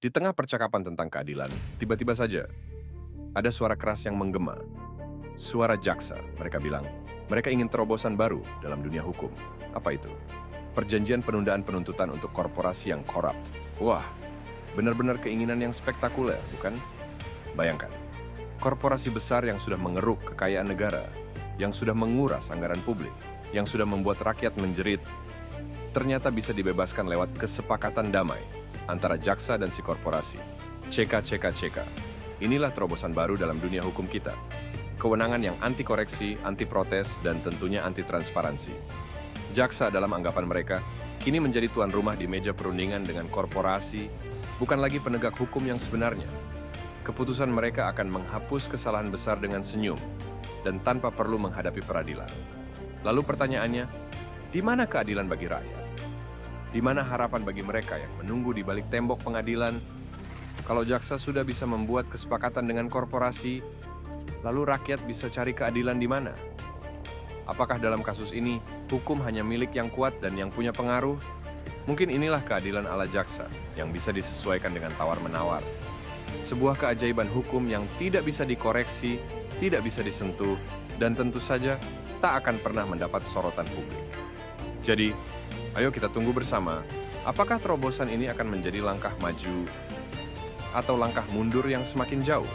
Di tengah percakapan tentang keadilan, tiba-tiba saja ada suara keras yang menggema. Suara jaksa, mereka bilang. Mereka ingin terobosan baru dalam dunia hukum. Apa itu? Perjanjian penundaan penuntutan untuk korporasi yang korup. Wah, benar-benar keinginan yang spektakuler, bukan? Bayangkan, korporasi besar yang sudah mengeruk kekayaan negara, yang sudah menguras anggaran publik, yang sudah membuat rakyat menjerit, ternyata bisa dibebaskan lewat kesepakatan damai antara jaksa dan si korporasi. CK. Inilah terobosan baru dalam dunia hukum kita. Kewenangan yang anti koreksi, anti protes, dan tentunya anti transparansi. Jaksa dalam anggapan mereka kini menjadi tuan rumah di meja perundingan dengan korporasi, bukan lagi penegak hukum yang sebenarnya. Keputusan mereka akan menghapus kesalahan besar dengan senyum dan tanpa perlu menghadapi peradilan. Lalu pertanyaannya, di mana keadilan bagi rakyat? Di mana harapan bagi mereka yang menunggu di balik tembok pengadilan? Kalau jaksa sudah bisa membuat kesepakatan dengan korporasi, lalu rakyat bisa cari keadilan di mana? Apakah dalam kasus ini, hukum hanya milik yang kuat dan yang punya pengaruh? Mungkin inilah keadilan ala jaksa yang bisa disesuaikan dengan tawar-menawar. Sebuah keajaiban hukum yang tidak bisa dikoreksi, tidak bisa disentuh, dan tentu saja tak akan pernah mendapat sorotan publik. Jadi, ayo kita tunggu bersama, apakah terobosan ini akan menjadi langkah maju atau langkah mundur yang semakin jauh?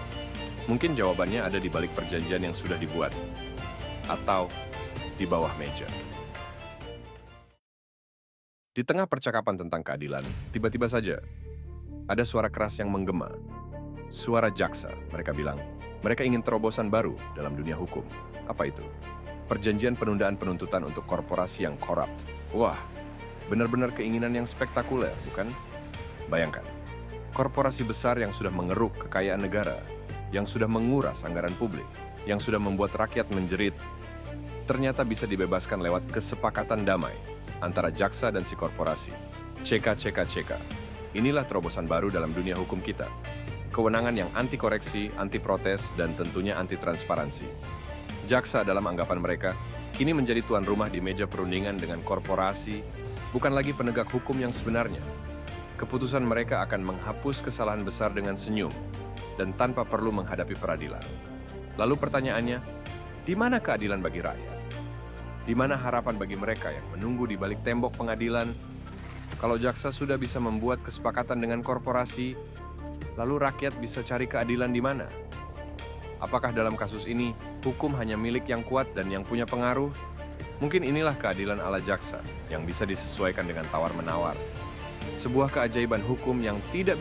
Mungkin jawabannya ada di balik perjanjian yang sudah dibuat, atau di bawah meja. Di tengah percakapan tentang keadilan, tiba-tiba saja ada suara keras yang menggema. Suara jaksa, mereka bilang. Mereka ingin terobosan baru dalam dunia hukum. Apa itu? Perjanjian penundaan penuntutan untuk korporasi yang korup. Wah, benar-benar keinginan yang spektakuler, bukan? Bayangkan, korporasi besar yang sudah mengeruk kekayaan negara, yang sudah menguras anggaran publik, yang sudah membuat rakyat menjerit, ternyata bisa dibebaskan lewat kesepakatan damai antara jaksa dan si korporasi. CK. Inilah terobosan baru dalam dunia hukum kita. Kewenangan yang anti koreksi, anti protes, dan tentunya anti transparansi. Jaksa dalam anggapan mereka kini menjadi tuan rumah di meja perundingan dengan korporasi, bukan lagi penegak hukum yang sebenarnya. Keputusan mereka akan menghapus kesalahan besar dengan senyum dan tanpa perlu menghadapi peradilan. Lalu pertanyaannya, di mana keadilan bagi rakyat? Di mana harapan bagi mereka yang menunggu di balik tembok pengadilan? Kalau jaksa sudah bisa membuat kesepakatan dengan korporasi, lalu rakyat bisa cari keadilan di mana? Apakah dalam kasus ini, hukum hanya milik yang kuat dan yang punya pengaruh? Mungkin inilah keadilan ala jaksa yang bisa disesuaikan dengan tawar-menawar. Sebuah keajaiban hukum yang tidak